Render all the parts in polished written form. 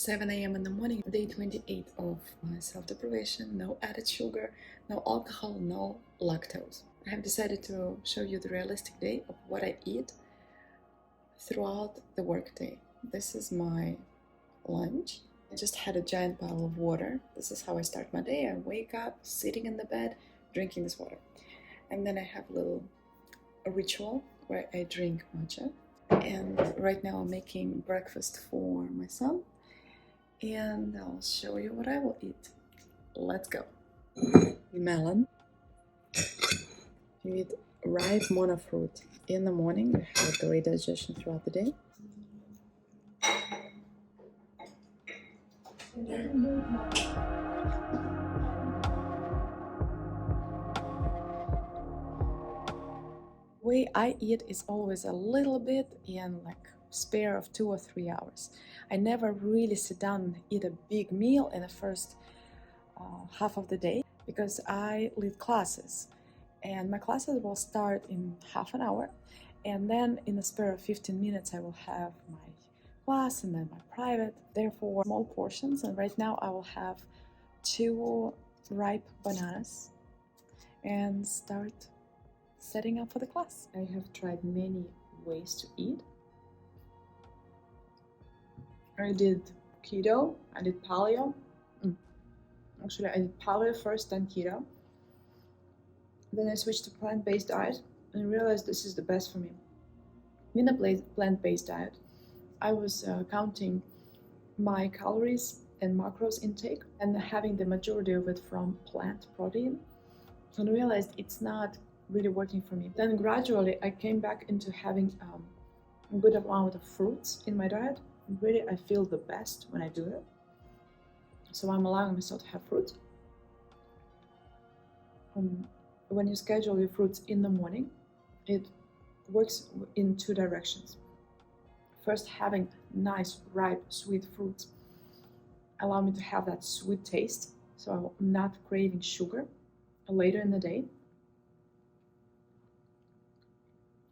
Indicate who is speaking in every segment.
Speaker 1: 7 a.m. in the morning, day 28 of my self-deprivation, no added sugar, no alcohol, no lactose. I have decided to show you the realistic day of what I eat throughout the workday. This is my lunch. I just had a giant bottle of water. This is how I start my day. I wake up, sitting in the bed, drinking this water. And then I have a ritual where I drink matcha. And right now I'm making breakfast for my son. And I'll show you what I will eat. Let's go. Melon. You eat ripe monofruit in the morning. You have great digestion throughout the day. Way I eat is always a little bit in like spare of 2 or 3 hours. I never really sit down and eat a big meal in the first half of the day because I lead classes, and my classes will start in half an hour, and then in the spare of 15 minutes I will have my class and then my private, therefore small portions. And right now I will have 2 ripe bananas and start setting up for the class. I have tried many ways to eat. I did keto, I did paleo. Actually, I did paleo first, then keto. Then I switched to plant-based diet and realized this is the best for me. In a plant-based diet, I was counting my calories and macros intake and having the majority of it from plant protein, and realized it's not really working for me. Then gradually I came back into having a good amount of fruits in my diet. And really, I feel the best when I do it. So I'm allowing myself to have fruit. When you schedule your fruits in the morning, it works in 2 directions. First, having nice, ripe, sweet fruits allow me to have that sweet taste, so I'm not craving sugar later in the day.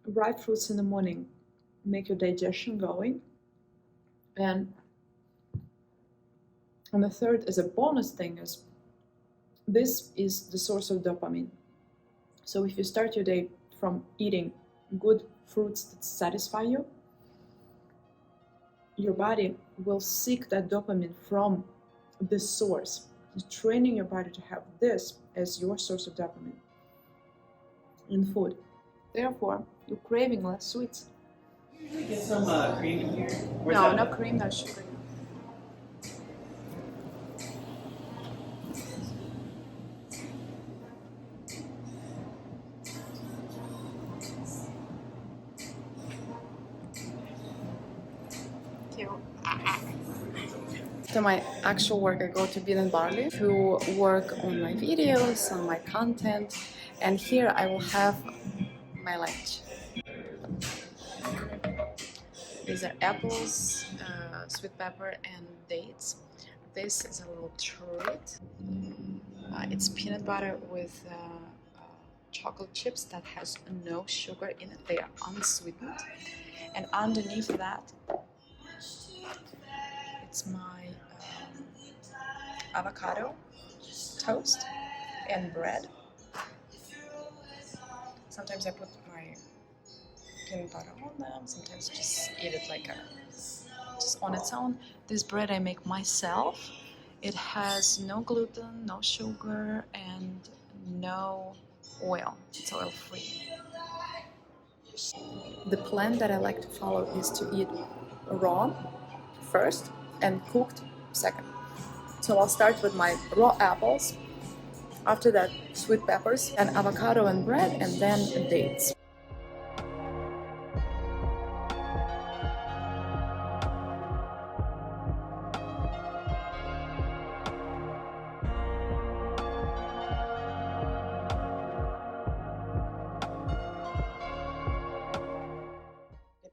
Speaker 1: Ripe fruits in the morning make your digestion going. And the third, as a bonus thing, is this is the source of dopamine. So if you start your day from eating good fruits that satisfy you, your body will seek that dopamine from this source. You're training your body to have this as your source of dopamine in food. Therefore, you're craving less sweets.
Speaker 2: Get some cream in here.
Speaker 1: No cream, no sugar. After my actual work, I go to Bean and Barley to work on my videos, on my content, and here I will have my lunch. These are apples, sweet pepper, and dates. This is a little treat. It's peanut butter with chocolate chips that has no sugar in it. They are unsweetened. And underneath that, it's my avocado toast and bread. Sometimes I put my peanut butter on them, sometimes just eat it like just on its own. This bread I make myself. It has no gluten, no sugar, and no oil. It's oil-free. The plan that I like to follow is to eat raw first and cooked second. So I'll start with my raw apples, after that sweet peppers and avocado and bread, and then dates.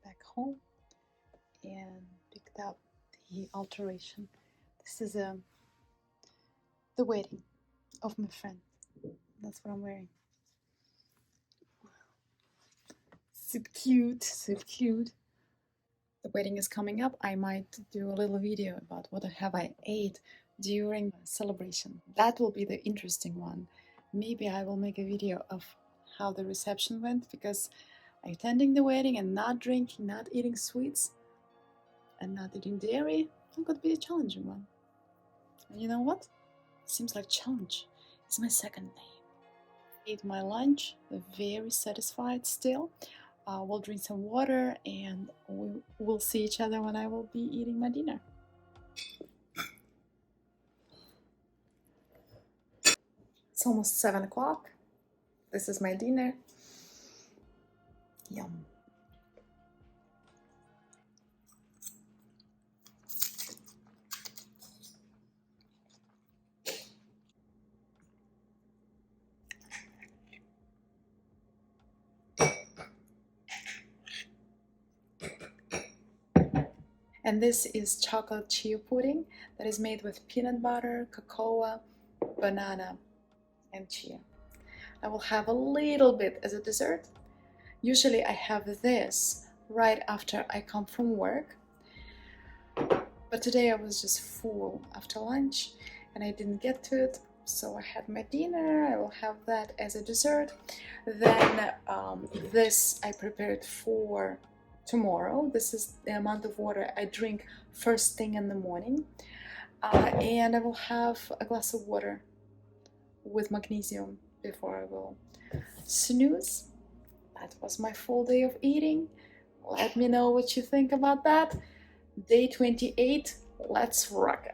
Speaker 1: Back home and picked up the alteration. This is the wedding of my friend. That's what I'm wearing. So cute, so cute. the wedding is coming up, I might do a little video about what have I ate during the celebration. That will be the interesting one. Maybe I will make a video of how the reception went, because attending the wedding and not drinking, not eating sweets, and not eating dairy, it could be a challenging one. And you know what? Seems like challenge is my second name. Ate my lunch, very satisfied still. We'll drink some water and we'll see each other when I will be eating my dinner. It's almost 7 o'clock. This is my dinner. Yum. And this is chocolate chia pudding that is made with peanut butter, cocoa, banana, and chia. I will have a little bit as a dessert. Usually I have this right after I come from work, but today I was just full after lunch and I didn't get to it, so I had my dinner. I will have that as a dessert. Then this I prepared for tomorrow. This is the amount of water I drink first thing in the morning, and I will have a glass of water with magnesium before I will snooze. That was my full day of eating. Let me know what you think about that. Day 28, let's rock it.